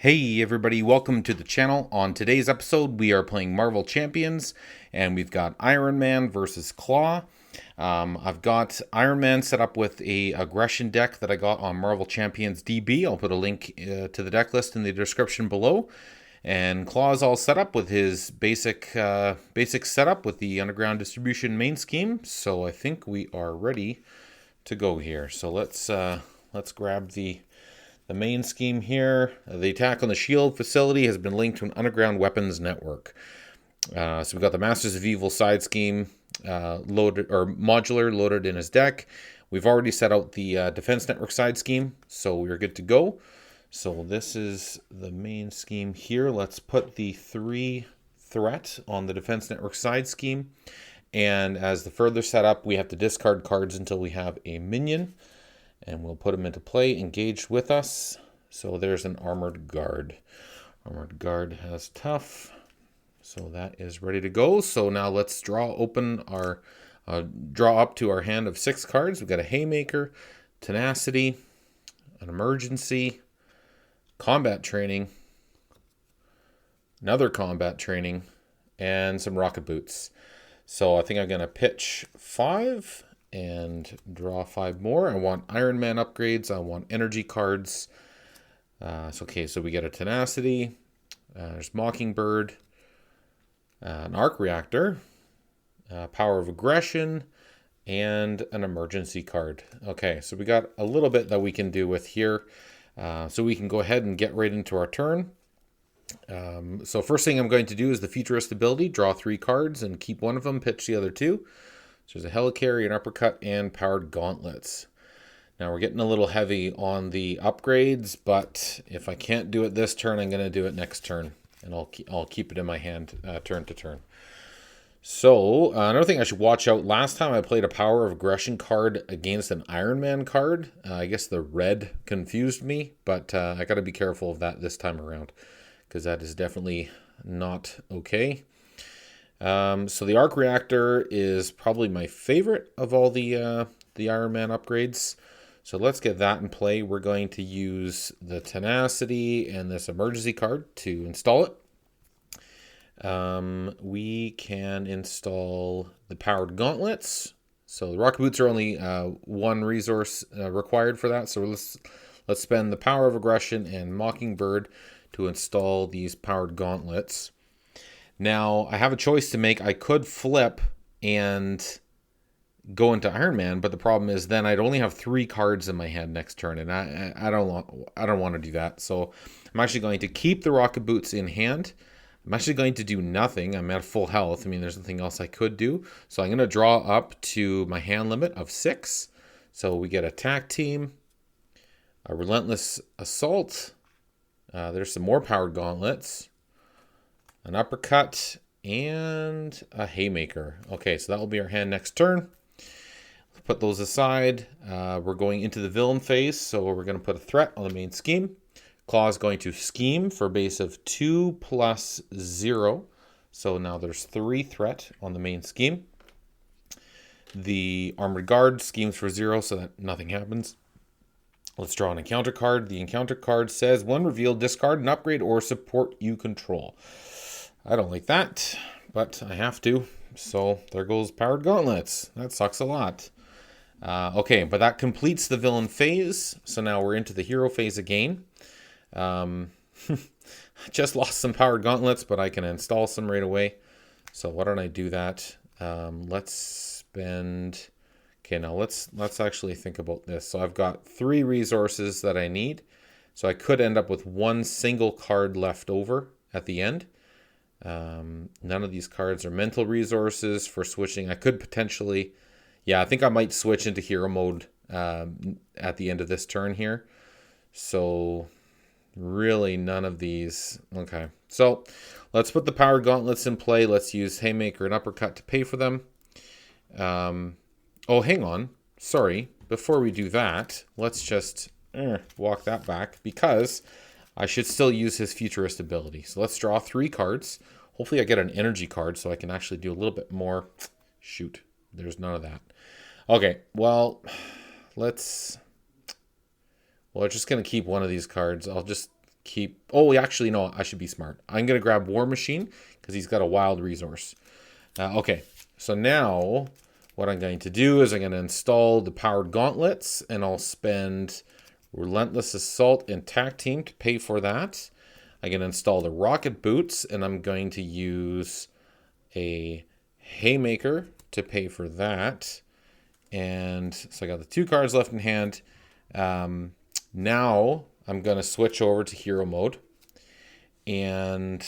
Hey everybody, welcome to the channel. On today's episode, we are playing Marvel Champions, and we've got Iron Man versus Klaw. I've got Iron Man set up with a aggression deck that I got on Marvel Champions DB. I'll put a link to the deck list in the description below. And Klaw's all set up with his basic setup with the underground distribution main scheme. So I think we are ready to go here. So let's grab the main scheme here. The attack on the shield facility has been linked to an underground weapons network. So we've got the Masters of Evil side scheme modular loaded in his deck. We've already set out the defense network side scheme, so we're good to go. So this is the main scheme here. Let's put the 3 threat on the defense network side scheme. And as the further setup, we have to discard cards until we have a minion. And we'll put him into play, engaged with us. So there's an Armored Guard. Armored Guard has tough. So that is ready to go. So now let's draw up to our hand of 6 cards. We've got a Haymaker, Tenacity, an Emergency, Combat Training, another Combat Training, and some Rocket Boots. So I think I'm going to pitch 5 and draw 5 more. I want Iron Man upgrades. I want energy cards. So we get a Tenacity. There's Mockingbird, an Arc Reactor, Power of Aggression, and an emergency card. Okay, so we got a little bit that we can do with here. So we can go ahead and get right into our turn. So first thing I'm going to do is the Futurist ability. Draw 3 cards and keep one of them, pitch the other 2. So there's a Helicarry, an Uppercut, and Powered Gauntlets. Now we're getting a little heavy on the upgrades, but if I can't do it this turn, I'm going to do it next turn. And I'll keep it in my hand turn to turn. So another thing I should watch out. Last time I played a Power of Aggression card against an Iron Man card. I guess the red confused me, but I got to be careful of that this time around, because that is definitely not okay. So the Arc Reactor is probably my favorite of all the Iron Man upgrades. So let's get that in play. We're going to use the Tenacity and this emergency card to install it. We can install the Powered Gauntlets. So the Rocket Boots are only 1 resource required for that. So let's spend the Power of Aggression and Mockingbird to install these Powered Gauntlets. Now, I have a choice to make. I could flip and go into Iron Man, but the problem is then I'd only have 3 cards in my hand next turn, and I don't want to do that. So I'm actually going to keep the Rocket Boots in hand. I'm actually going to do nothing. I'm at full health. I mean, there's nothing else I could do. So I'm going to draw up to my hand limit of 6. So we get Attack Team, a Relentless Assault. There's some more Powered Gauntlets, an Uppercut, and a Haymaker. Okay, so that will be our hand next turn. Put those aside. We're going into the villain phase, so we're going to put a threat on the main scheme. Klaw is going to scheme for a base of 2 plus 0. So now there's 3 threat on the main scheme. The Armored Guard schemes for 0 so that nothing happens. Let's draw an encounter card. The encounter card says, when revealed, discard an upgrade or support you control. I don't like that, but I have to. So there goes Powered Gauntlets. That sucks a lot. Okay, but that completes the villain phase. So now we're into the hero phase again. I just lost some Powered Gauntlets, but I can install some right away. So why don't I do that? Let's spend... Okay, now let's actually think about this. So I've got 3 resources that I need. So I could end up with 1 single card left over at the end. None of these cards are mental resources for switching. I could potentially... Yeah, I think I might switch into hero mode at the end of this turn here. So really none of these. Okay, so let's put the Powered Gauntlets in play. Let's use Haymaker and Uppercut to pay for them. Oh, hang on. Sorry. Before we do that, let's just walk that back, because I should still use his Futurist ability. So let's draw 3 cards. Hopefully I get an energy card so I can actually do a little bit more. Shoot. There's none of that. Okay, well, we're just going to keep one of these cards. I'll just keep... Oh, actually, no, I should be smart. I'm going to grab War Machine because he's got a wild resource. Okay, so now what I'm going to do is I'm going to install the Powered Gauntlets, and I'll spend Relentless Assault and Tac Team to pay for that. I'm going to install the Rocket Boots, and I'm going to use a Haymaker to pay for that. And so I got the 2 cards left in hand. Now I'm going to switch over to hero mode. And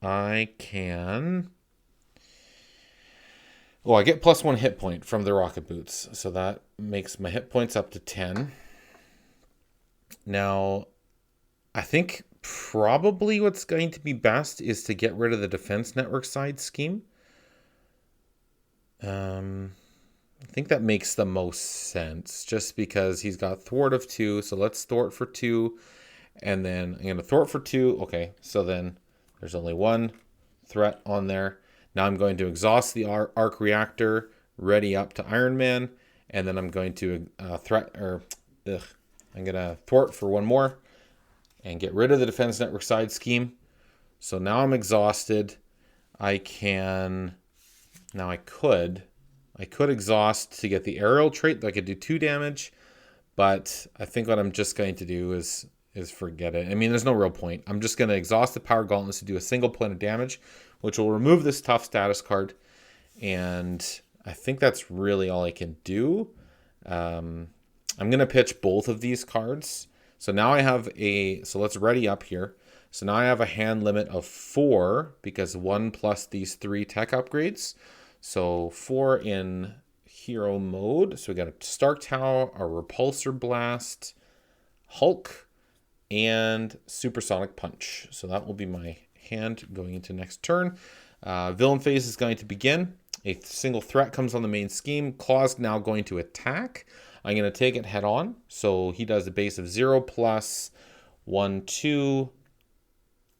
I can... Oh, I get +1 hit point from the Rocket Boots. So that makes my hit points up to 10. Now, I think probably what's going to be best is to get rid of the Defense Network side scheme. I think that makes the most sense just because he's got thwart of 2. So let's thwart for 2. And then I'm going to thwart for 2. Okay, so then there's only 1 threat on there. Now I'm going to exhaust the arc reactor, ready up to Iron Man. And then I'm going to I'm going to thwart for 1 more and get rid of the Defense Network side scheme. So now I'm exhausted. I could exhaust to get the aerial trait that I could do 2 damage, but I think what I'm just going to do is forget it. I mean, there's no real point. I'm just going to exhaust the Power Gauntlets to do a single point of damage, which will remove this tough status card, and I think that's really all I can do. I'm going to pitch both of these cards. So now I have so let's ready up here. So now I have a hand limit of 4 because 1 plus these 3 tech upgrades. So 4 in hero mode. So we got a Stark Tower, a Repulsor Blast, Hulk, and Supersonic Punch. So that will be my hand going into next turn. Villain phase is going to begin. A single threat comes on the main scheme. Klaw's now going to attack. I'm going to take it head on. So he does a base of 0 plus 1, 2,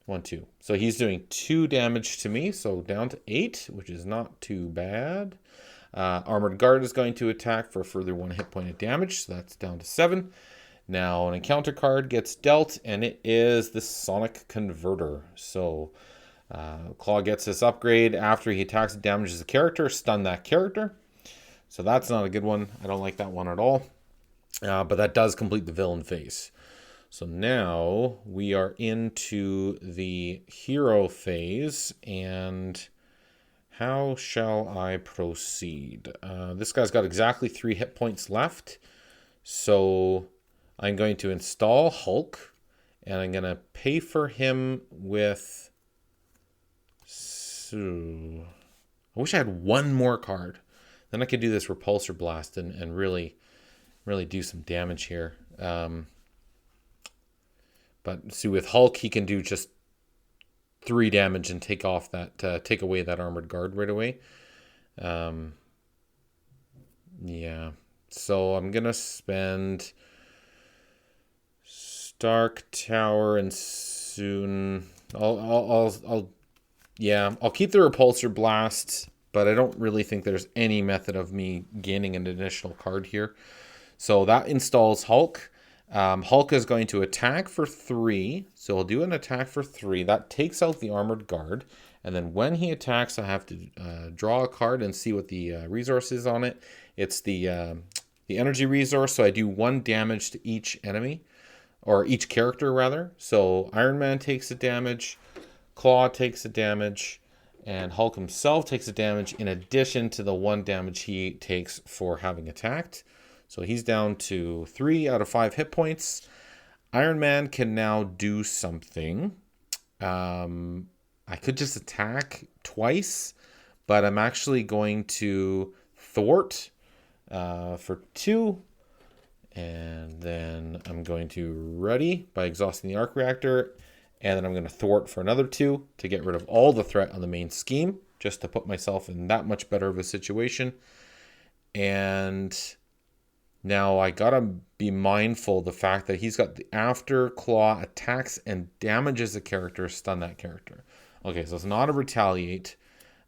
1, 2. So he's doing 2 damage to me. So down to 8, which is not too bad. Armored Guard is going to attack for a further 1 hit point of damage. So that's down to 7. Now an encounter card gets dealt, and it is the Sonic Converter. So Klaw gets this upgrade after he attacks and damages a character, stun that character. So that's not a good one. I don't like that one at all. But that does complete the villain phase. So now we are into the hero phase, and how shall I proceed? This guy's got exactly 3 hit points left. So I'm going to install Hulk, and I'm going to pay for him with... I wish I had 1 more card. Then I could do this Repulsor Blast and really do some damage here. But see, with Hulk, he can do just 3 damage and take away that Armored Guard right away. Yeah. So I'm gonna spend Stark Tower, and soon I'll keep the Repulsor Blast, but I don't really think there's any method of me gaining an additional card here. So that installs Hulk. Hulk is going to attack for 3. So I'll do an attack for 3. That takes out the Armored Guard. And then when he attacks, I have to draw a card and see what the resource is on it. It's the energy resource. So I do 1 damage to each enemy, or each character rather. So Iron Man takes a damage, Klaw takes a damage, and Hulk himself takes a damage in addition to the 1 damage he takes for having attacked. So he's down to 3 out of 5 hit points. Iron Man can now do something. I could just attack twice, but I'm actually going to thwart for 2. And then I'm going to ready by exhausting the arc reactor. And then I'm going to thwart for another 2 to get rid of all the threat on the main scheme, just to put myself in that much better of a situation. And now I got to be mindful of the fact that he's got the after Klaw attacks and damages a character, stun that character. Okay, so it's not a retaliate.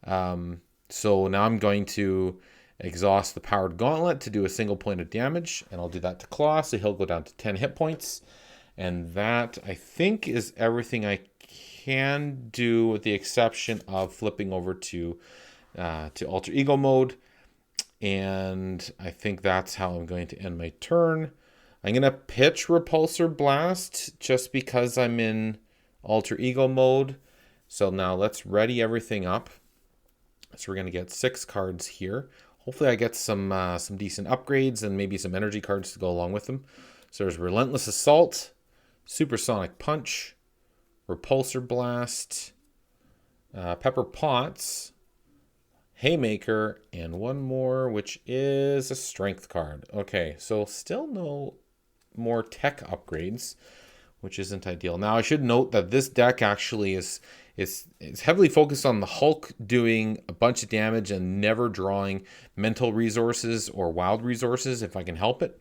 So now I'm going to exhaust the Powered Gauntlet to do a single point of damage, and I'll do that to Klaw, so he'll go down to 10 hit points. And that, I think, is everything I can do, with the exception of flipping over to alter ego mode. And I think that's how I'm going to end my turn. I'm going to pitch Repulsor Blast just because I'm in alter ego mode. So now let's ready everything up. So we're going to get 6 cards here. Hopefully I get some decent upgrades and maybe some energy cards to go along with them. So there's Relentless Assault, Supersonic Punch, Repulsor Blast, Pepper Potts, Haymaker, and one more, which is a Strength card. Okay, so still no more tech upgrades, which isn't ideal. Now I should note that this deck actually is heavily focused on the Hulk doing a bunch of damage and never drawing mental resources or wild resources if I can help it.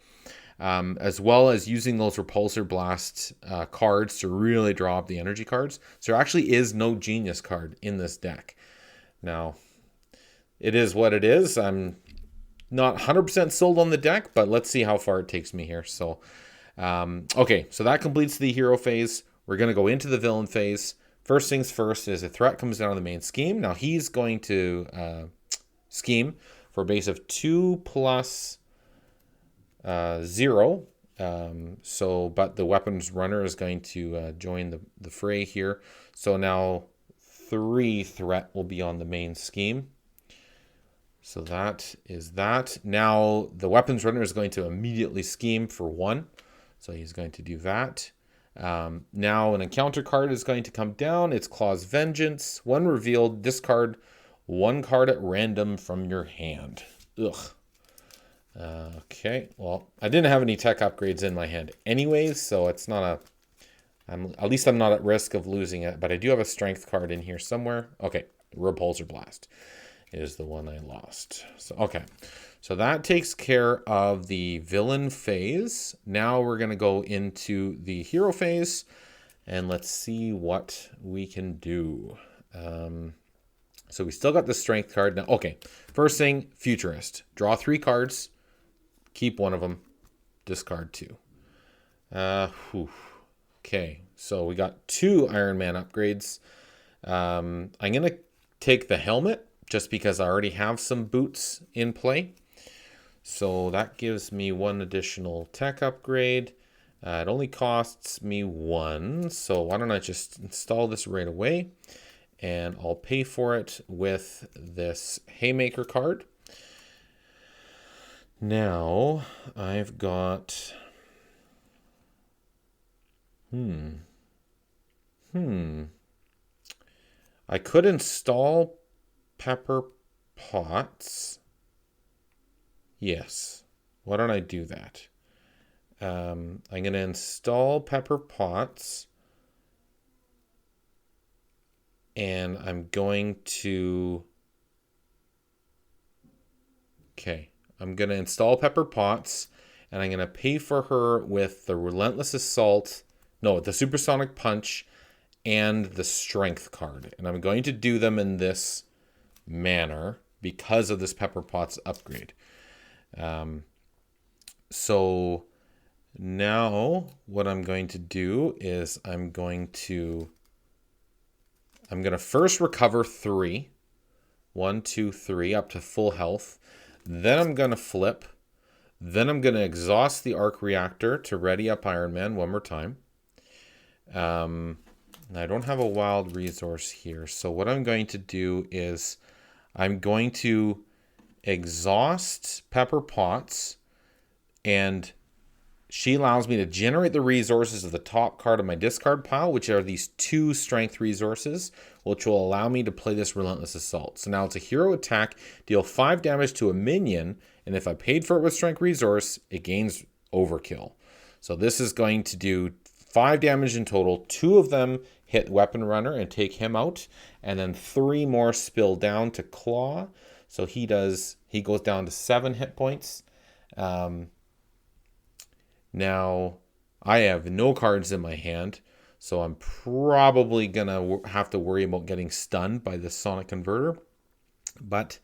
As well as using those Repulsor Blast cards to really draw up the energy cards. So there actually is no Genius card in this deck. Now, it is what it is. I'm not 100% sold on the deck, but let's see how far it takes me here. So, okay, so that completes the hero phase. We're going to go into the villain phase. First things first is a threat comes down on the main scheme. Now, he's going to scheme for a base of 2 plus 0. But the weapons runner is going to join the fray here. So now 3 threat will be on the main scheme. So that is that. Now the weapons runner is going to immediately scheme for 1. So he's going to do that. Now an encounter card is going to come down. It's Klaw's Vengeance. 1 revealed, discard 1 card at random from your hand. Ugh. Okay, well, I didn't have any tech upgrades in my hand anyways, so it's not at least I'm not at risk of losing it, but I do have a strength card in here somewhere. Okay, Repulsor Blast is the one I lost. So, okay, so that takes care of the villain phase. Now we're going to go into the hero phase, and let's see what we can do. So we still got the strength card. Now, okay, first thing, Futurist. Draw 3 cards. Keep 1 of them. Discard 2. Okay, so we got 2 Iron Man upgrades. I'm going to take the helmet just because I already have some boots in play. So that gives me 1 additional tech upgrade. It only costs me 1. So why don't I just install this right away? And I'll pay for it with this Haymaker card. Now, I've got... I could install Pepper Potts. Yes. Why don't I do that? I'm going to install Pepper Potts. And I'm going to... Okay. I'm going to install Pepper Potts, and I'm going to pay for her with the Relentless Assault, no, the Supersonic Punch, and the Strength card. And I'm going to do them in this manner because of this Pepper Potts upgrade. So now what I'm going to do is I'm going to first recover 3. 1, 2, 3, up to full health. Then I'm going to flip. Then I'm going to exhaust the arc reactor to ready up Iron Man 1 more time. I don't have a wild resource here. So what I'm going to do is I'm going to exhaust Pepper Potts, and she allows me to generate the resources of the top card of my discard pile, which are these 2 strength resources, which will allow me to play this Relentless Assault. So now it's a hero attack, deal 5 damage to a minion, and if I paid for it with strength resource, it gains overkill. So this is going to do 5 damage in total. 2 of them hit Weapon Runner and take him out, and then 3 more spill down to Klaw. So he goes down to 7 hit points. Now, I have no cards in my hand, so I'm probably going to have to worry about getting stunned by this Sonic Converter. But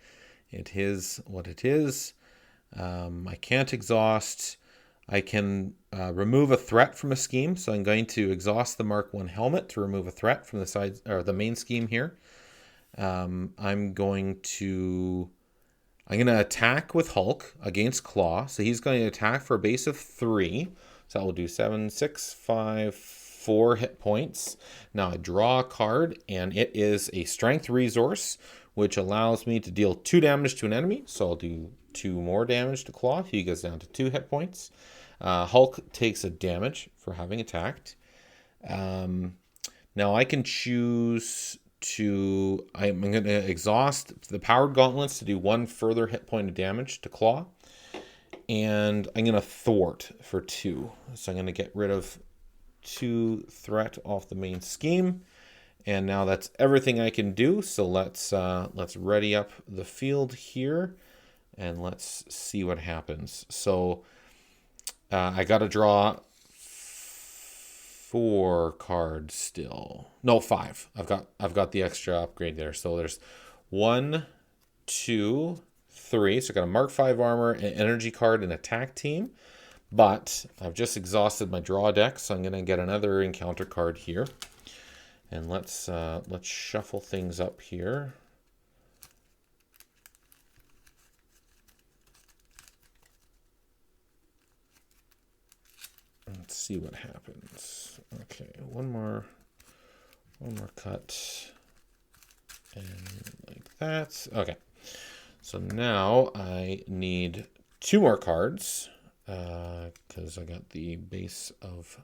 it is what it is. I can't exhaust. I can remove a threat from a scheme. So I'm going to exhaust the Mark 1 helmet to remove a threat from the side or the main scheme here. I'm going to attack with Hulk against Klaw. So he's going to attack for a base of 3. So that will do 7, 6, 5, 4 hit points. Now I draw a card, and it is a strength resource, which allows me to deal 2 damage to an enemy. So I'll do 2 more damage to Klaw. He goes down to 2 hit points. Hulk takes a damage for having attacked. Now I can choose to... I'm going to exhaust the powered gauntlets to do 1 further hit point of damage to Klaw. And I'm going to thwart for 2. So I'm going to get rid of 2 threat off the main scheme. And now that's everything I can do. So let's ready up the field here. And let's see what happens. So I got to draw 4 cards still. No, 5. I've got the extra upgrade there. So there's 1, 2, 3. So I got a Mark 5 armor, an energy card, and attack team. But I've just exhausted my draw deck, so I'm going to get another encounter card here. And let's shuffle things up here. Let's see what happens. Okay, one more cut. And like that. Okay. So now I need 2 more cards. Because I got the base of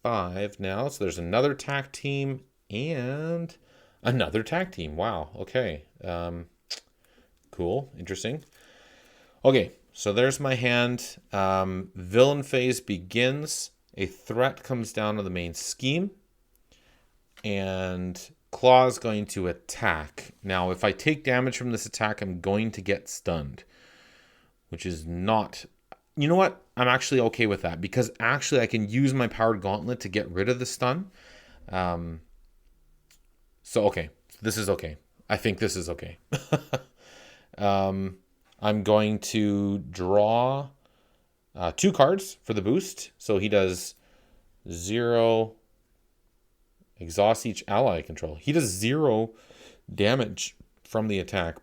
5 now. So there's another attack team and another attack team. Wow. Okay. Cool. Interesting. Okay. So there's my hand. Villain phase begins. A threat comes down to the main scheme. And Klaw is going to attack. Now, if I take damage from this attack, I'm going to get stunned. Which is not... You know what? I'm actually okay with that. Because actually I can use my powered gauntlet to get rid of the stun. So, okay. This is okay. I think this is okay. I'm going to draw 2 cards for the boost. So he does 0, exhaust each ally I control. He does 0 damage from the attack,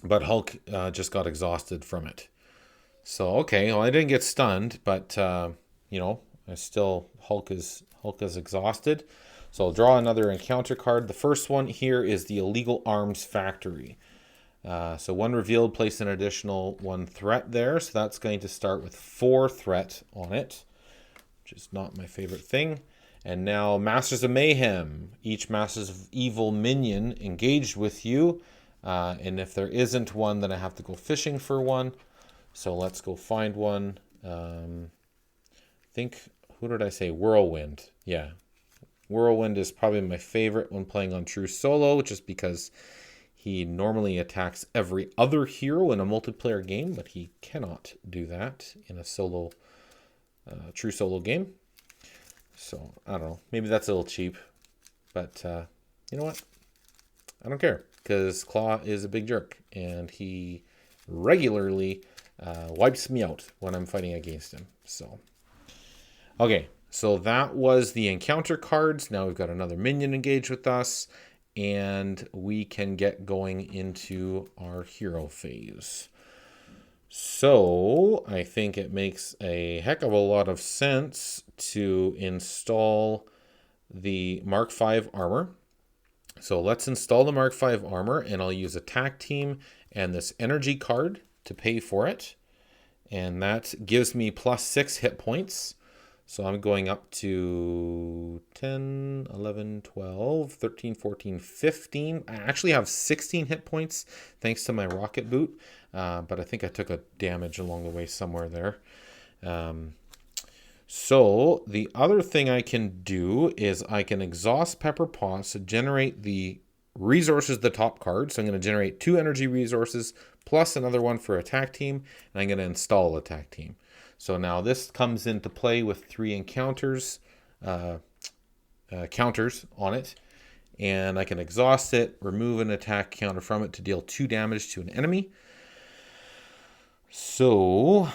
but Hulk just got exhausted from it. So, okay, well, I didn't get stunned, but, you know, Hulk is exhausted. So I'll draw another encounter card. The first one here is the Illegal Arms Factory. So 1 revealed, place an additional 1 threat there. So that's going to start with 4 threat on it, which is not my favorite thing. And now Masters of Mayhem. Each Masters of Evil minion engaged with you. And if there isn't one, then I have to go fishing for one. So let's go find one. Who did I say? Whirlwind. Yeah. Whirlwind is probably my favorite when playing on True Solo, just because he normally attacks every other hero in a multiplayer game, but he cannot do that in a True Solo game. So, I don't know. Maybe that's a little cheap. But, you know what? I don't care. Because Klaw is a big jerk. And he regularly wipes me out when I'm fighting against him. So, okay. So that was the encounter cards. Now we've got another minion engaged with us. And we can get going into our hero phase. So I think it makes a heck of a lot of sense to install the Mark 5 armor. So let's install the Mark 5 armor, and I'll use attack team and this energy card to pay for it. And that gives me plus 6 hit points. So I'm going up to 10, 11, 12, 13, 14, 15. I actually have 16 hit points thanks to my rocket boot. But I think I took a damage along the way somewhere there. So the other thing I can do is I can exhaust Pepper Pots to generate the resources, the top card. So I'm going to generate 2 energy resources plus another one for attack team. And I'm going to install attack team. So now this comes into play with 3 encounters, counters on it. And I can exhaust it, remove an attack counter from it to deal 2 damage to an enemy. So,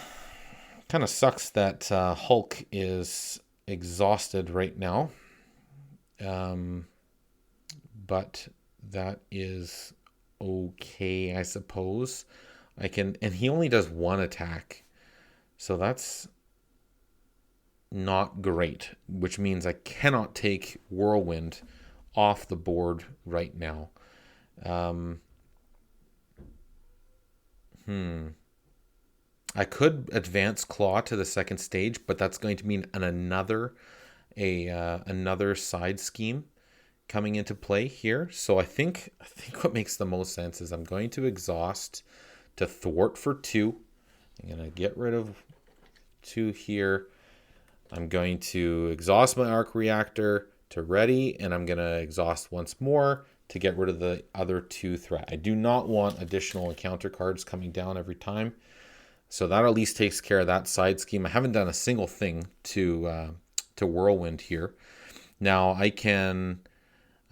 kind Kind of sucks that Hulk is exhausted right now. But that is okay, I suppose. And he only does one attack. So that's not great, which means I cannot take Whirlwind off the board right now. I could advance Klaw to the second stage, but that's going to mean another side scheme coming into play here. So I think what makes the most sense is I'm going to exhaust to thwart for 2. I'm going to get rid of 2 here. I'm going to exhaust my arc reactor to ready, and I'm going to exhaust once more to get rid of the other 2 threat. I do not want additional encounter cards coming down every time. So that at least takes care of that side scheme. I haven't done a single thing to Whirlwind here. Now I can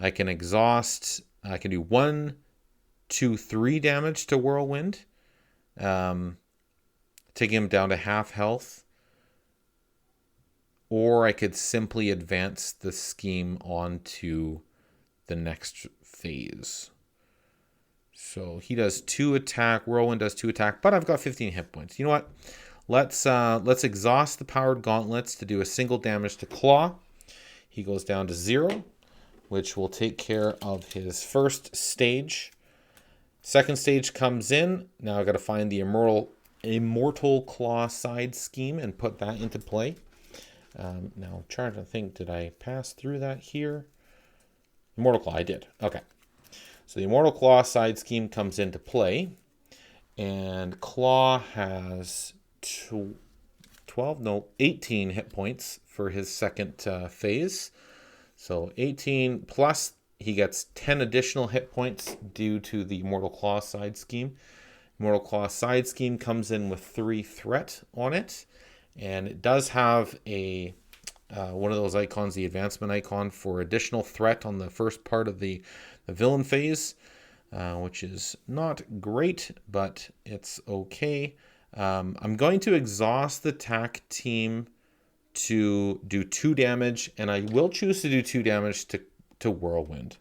exhaust. I can do 1, 2, 3 damage to Whirlwind, taking him down to half health. Or I could simply advance the scheme onto the next phase. So he does 2 attack, Whirlwind does 2 attack, but I've got 15 hit points. You know what? Let's exhaust the powered gauntlets to do a single damage to Klaw. He goes down to 0, which will take care of his first stage. Second stage comes in. Now I've got to find the Immortal Klaw side scheme and put that into play. Now I'm trying to think, did I pass through that here? Immortal Klaw, I did. Okay. So the Immortal Klaw side scheme comes into play, and Klaw has 18 hit points for his second phase. So 18 plus he gets 10 additional hit points due to the Immortal Klaw side scheme. Immortal Klaw side scheme comes in with 3 threat on it, and it does have a one of those icons, the advancement icon, for additional threat on the first part of the villain phase, which is not great, but it's okay. I'm going to exhaust the attack team to do 2 damage, and I will choose to do 2 damage to Whirlwind,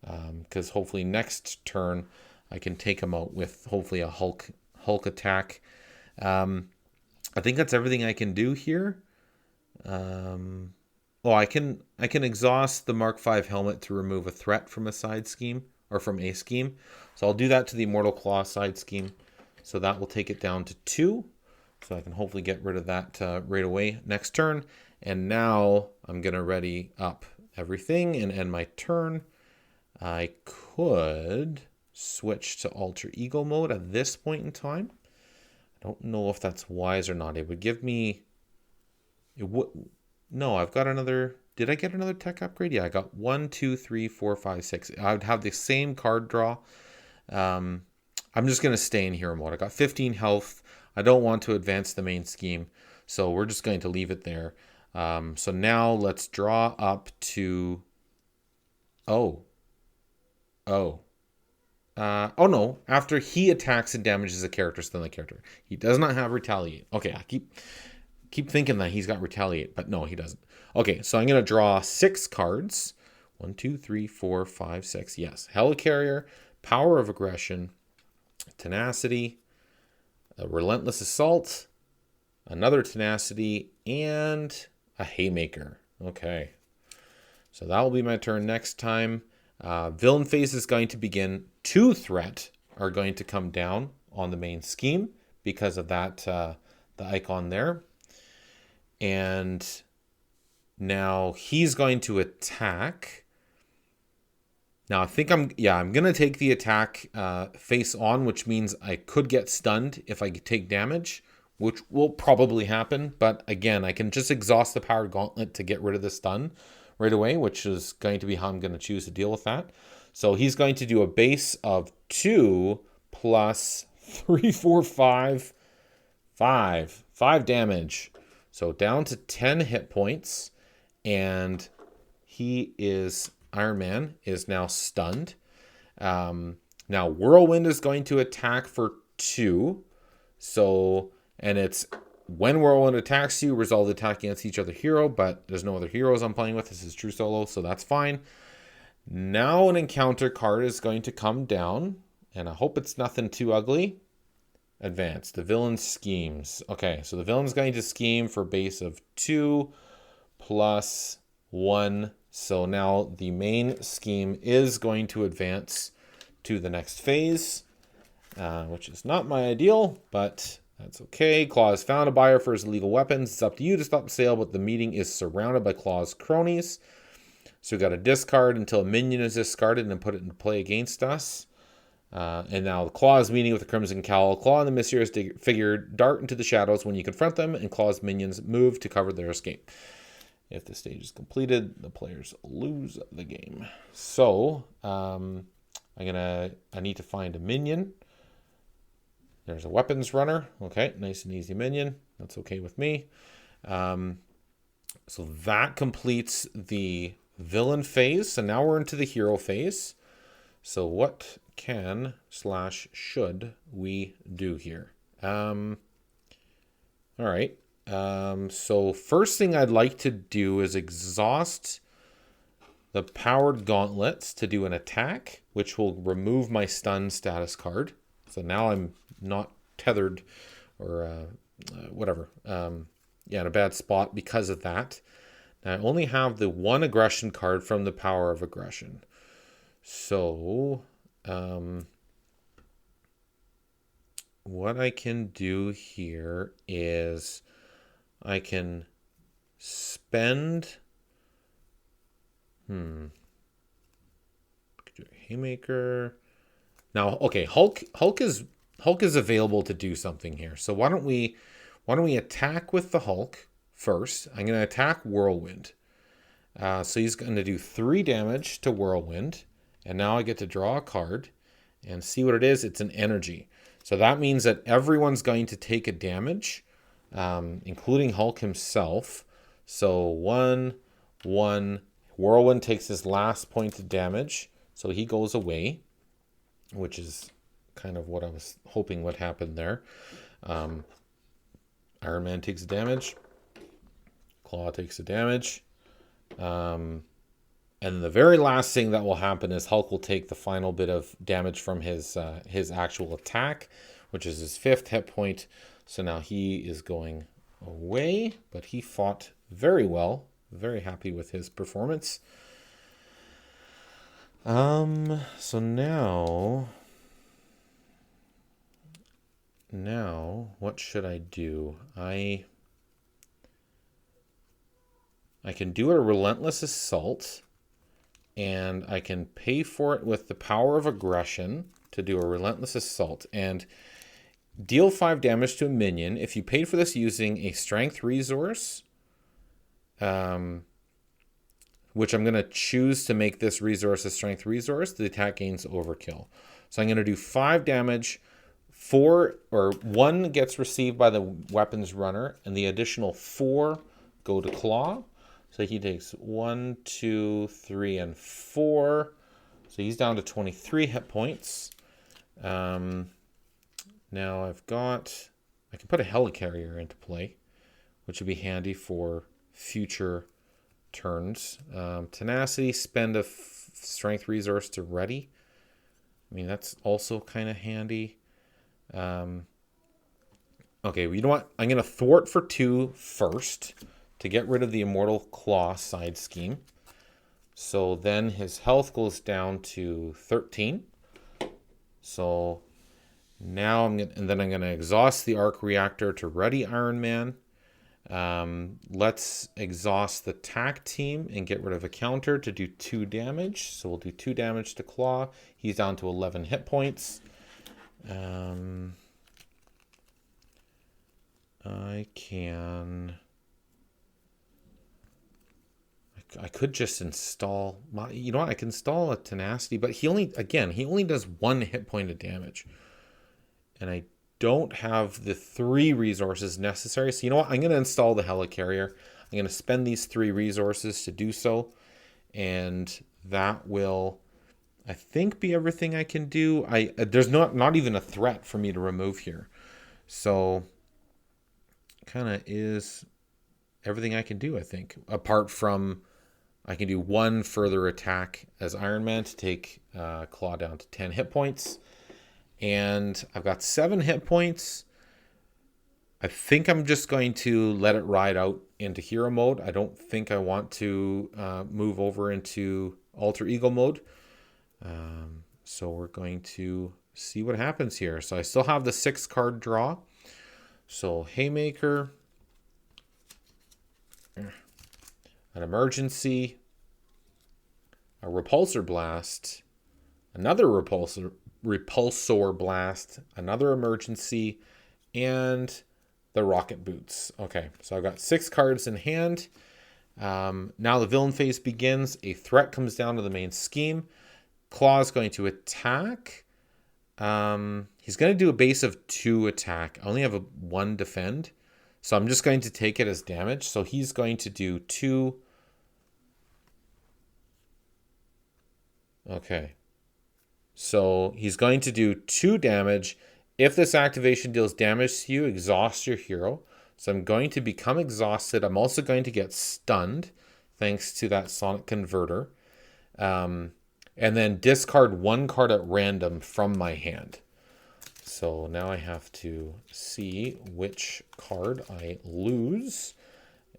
because hopefully next turn I can take him out with hopefully a Hulk attack. I think that's everything I can do here. I can exhaust the Mark V helmet to remove a threat from a side scheme, or from a scheme. So I'll do that to the Immortal Klaw side scheme. So that will take it down to 2. So I can hopefully get rid of that right away next turn. And now I'm going to ready up everything and end my turn. I could switch to Alter Ego mode at this point in time. I don't know if that's wise or not. It would give me... No, I've got another... Did I get another tech upgrade? Yeah, I got 1, 2, 3, 4, 5, 6. I would have the same card draw. I'm just going to stay in hero mode. I got 15 health. I don't want to advance the main scheme, so we're just going to leave it there. So now let's draw up to... Oh no. After he attacks and damages a character, stun the character. He does not have retaliate. Okay, I keep thinking that he's got retaliate, but no, he doesn't. Okay, so I'm going to draw 6 cards. 1, 2, 3, 4, 5, 6. Yes. Helicarrier, Power of Aggression, Tenacity, a Relentless Assault, another Tenacity, and a Haymaker. Okay. So that will be my turn next time. Villain phase is going to begin. 2 threat are going to come down on the main scheme because of that, the icon there. And now he's going to attack. Now I think I'm going to take the attack face on, which means I could get stunned if I take damage, which will probably happen. But again, I can just exhaust the powered gauntlet to get rid of the stun right away, which is going to be how I'm going to choose to deal with that. So he's going to do a base of 2 plus 3, 4, 5 damage. So down to 10 hit points, and Iron Man is now stunned. Now Whirlwind is going to attack for 2. So, and it's when Whirlwind attacks you, resolve the attack against each other hero, but there's no other heroes I'm playing with. This is true solo, so that's fine. Now an encounter card is going to come down, and I hope it's nothing too ugly. Advance. The villain schemes. Okay, so the villain's going to scheme for base of 2 plus 1. So now the main scheme is going to advance to the next phase, which is not my ideal, but that's okay. Klaw has found a buyer for his illegal weapons. It's up to you to stop the sale, but the meeting is surrounded by Klaw's cronies. So we got to discard until a minion is discarded and put it into play against us. And now Klaw is meeting with the Crimson Cowl. Klaw and the mysterious figure dart into the shadows when you confront them, and Klaw's minions move to cover their escape. If the stage is completed, the players lose the game. So I need to find a minion. There's a weapons runner. Okay, nice and easy minion. That's okay with me. So that completes the villain phase. So now we're into the hero phase. So what can/should we do here? All right. So first thing I'd like to do is exhaust the powered gauntlets to do an attack, which will remove my stun status card. So now I'm not tethered or whatever. In a bad spot because of that. Now I only have the one aggression card from the power of aggression. So what I can do here is I can spend Haymaker. Now, okay, Hulk is available to do something here. So why don't we attack with the Hulk first? I'm going to attack Whirlwind. So he's going to do 3 damage to Whirlwind, and now I get to draw a card and see what it is. It's an energy. So that means that everyone's going to take a damage, including Hulk himself. So 1, Whirlwind takes his last point of damage, so he goes away, which is kind of what I was hoping would happen there. Iron Man takes a damage. Klaw takes a damage. And the very last thing that will happen is Hulk will take the final bit of damage from his actual attack, which is his 5th hit point. So now he is going away, but he fought very well. Very happy with his performance. So now what should I do? I can do a relentless assault, and I can pay for it with the power of aggression to do a relentless assault and deal 5 damage to a minion. If you paid for this using a strength resource, which I'm going to choose to make this resource a strength resource, the attack gains overkill. So I'm going to do 5 damage. 1 gets received by the weapons runner, and the additional 4 go to Klaw. So he takes 1, 2, 3, and 4. So he's down to 23 hit points. Now I can put a helicarrier into play, which would be handy for future turns. Tenacity, spend a strength resource to ready. I mean, that's also kind of handy. Okay, well, you know what? I'm going to thwart for 2 first to get rid of the Immortal Klaw side scheme. So then his health goes down to 13. So now I'm going to exhaust the arc reactor to ready Iron Man. Let's exhaust the tack team and get rid of a counter to do 2 damage. So we'll do 2 damage to Klaw. He's down to 11 hit points. I could just install you know what, I can install a tenacity, but he only does 1 hit point of damage, and I don't have the 3 resources necessary. So you know what, I'm going to install the helicarrier. I'm going to spend these 3 resources to do so, and that will, I think, be everything I can do. There's not even a threat for me to remove here. So kind of is everything I can do, I think. Apart from I can do one further attack as Iron Man to take Klaw down to 10 hit points. And I've got 7 hit points. I think I'm just going to let it ride out into hero mode. I don't think I want to move over into alter ego mode. So we're going to see what happens here. So I still have the 6 card draw. So Haymaker, an emergency, a repulsor blast, another repulsor blast, another emergency, and the rocket boots. Okay, so I've got 6 cards in hand. Now the villain phase begins. A threat comes down to the main scheme. Klaw is going to attack. He's going to do a base of 2 attack. I only have 1 defend. So I'm just going to take it as damage. So he's going to do 2. Okay. So he's going to do 2 damage. If this activation deals damage to you, exhaust your hero. So I'm going to become exhausted. I'm also going to get stunned thanks to that Sonic Converter. And then discard 1 card at random from my hand. So now I have to see which card I lose.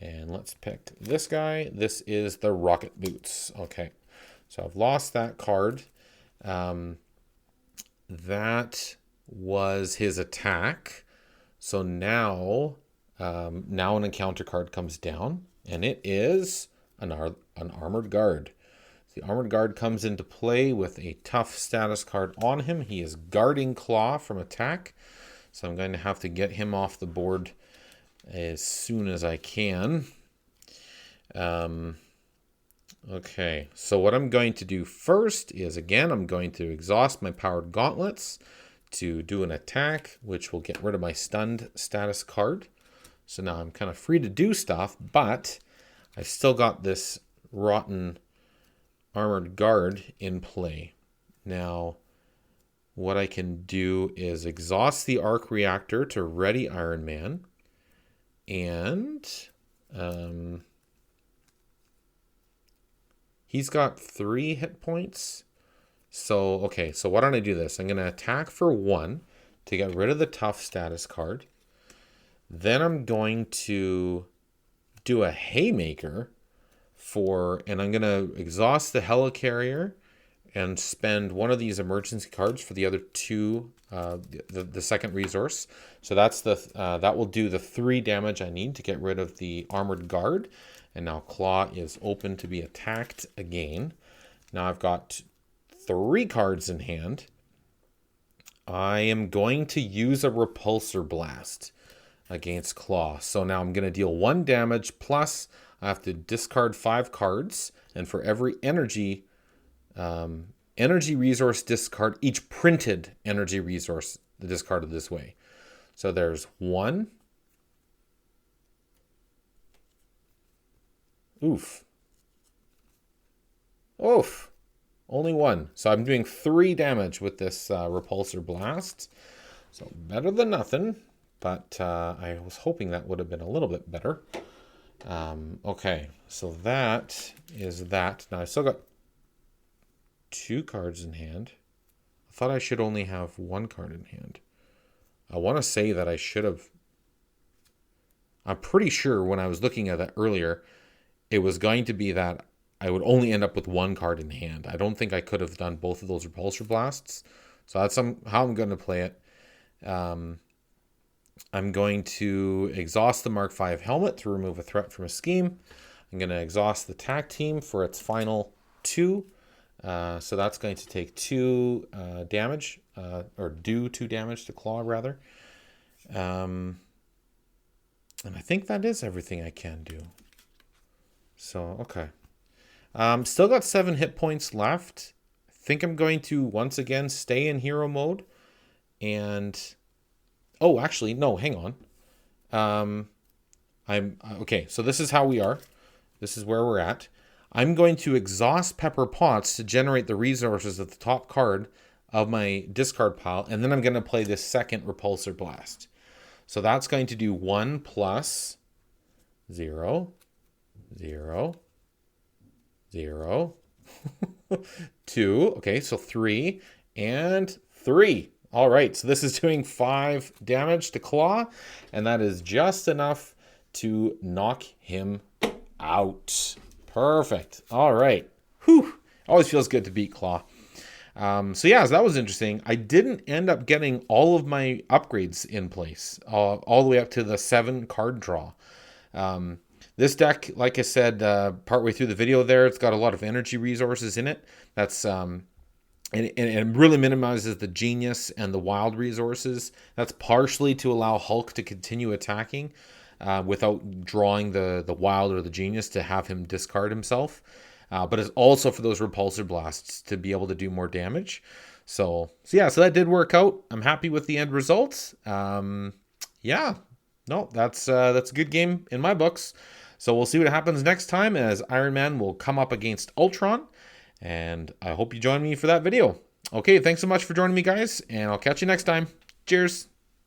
And let's pick this guy. This is the Rocket Boots. Okay, so I've lost that card. That was his attack. So now an encounter card comes down, and it is an Armored Guard. The Armored Guard comes into play with a tough status card on him. He is guarding Klaw from attack, so I'm going to have to get him off the board as soon as I can. Okay, so what I'm going to do first is, again, I'm going to exhaust my Powered Gauntlets to do an attack, which will get rid of my stunned status card. So now I'm kind of free to do stuff, but I've still got this rotten Armored Guard in play. Now, what I can do is exhaust the Arc Reactor to ready Iron Man, and he's got 3 hit points. So, okay, so why don't I do this? I'm going to attack for 1 to get rid of the tough status card. Then I'm going to do a Haymaker and I'm going to exhaust the Helicarrier and spend 1 of these emergency cards for the other 2, the second resource. So that's that will do the 3 damage I need to get rid of the Armored Guard. And now Klaw is open to be attacked again. Now I've got 3 cards in hand. I am going to use a Repulsor Blast against Klaw. So now I'm going to deal 1 damage, plus I have to discard 5 cards. And for every energy resource discard, each printed energy resource discarded this way. So there's 1. Oof. Only 1. So I'm doing 3 damage with this Repulsor Blast. So better than nothing. But I was hoping that would have been a little bit better. Okay, so that is that. Now I still got 2 cards in hand. I thought I should only have 1 card in hand. I want to say that I should have. I'm pretty sure when I was looking at that earlier, it was going to be that I would only end up with 1 card in hand. I don't think I could have done both of those Repulsor Blasts. So that's how I'm going to play it. I'm going to exhaust the Mark V helmet to remove a threat from a scheme. I'm going to exhaust the TAC team for its final 2. So that's going to take 2 damage, or do 2 damage to Klaw, rather. And I think that is everything I can do. So, okay. Still got 7 hit points left. I think I'm going to, once again, stay in hero mode. And... oh, actually, no, hang on. Okay, so this is how we are. This is where we're at. I'm going to exhaust Pepper Potts to generate the resources at the top card of my discard pile, and then I'm going to play this second Repulsor Blast. So that's going to do 1 plus 0, 0, 0, 2. Okay, so 3 and 3. All right, so this is doing 5 damage to Klaw, and that is just enough to knock him out. Perfect. All right. Whew. Always feels good to beat Klaw. So that was interesting. I didn't end up getting all of my upgrades in place, all the way up to the 7 card draw. This deck, like I said, partway through the video there, it's got a lot of energy resources in it. That's and it really minimizes the genius and the wild resources. That's partially to allow Hulk to continue attacking without drawing the wild or the genius to have him discard himself. But it's also for those repulsor blasts to be able to do more damage. So that did work out. I'm happy with the end results. That's a good game in my books. So we'll see what happens next time as Iron Man will come up against Ultron. And I hope you join me for that video. Okay, thanks so much for joining me, guys, and I'll catch you next time. Cheers.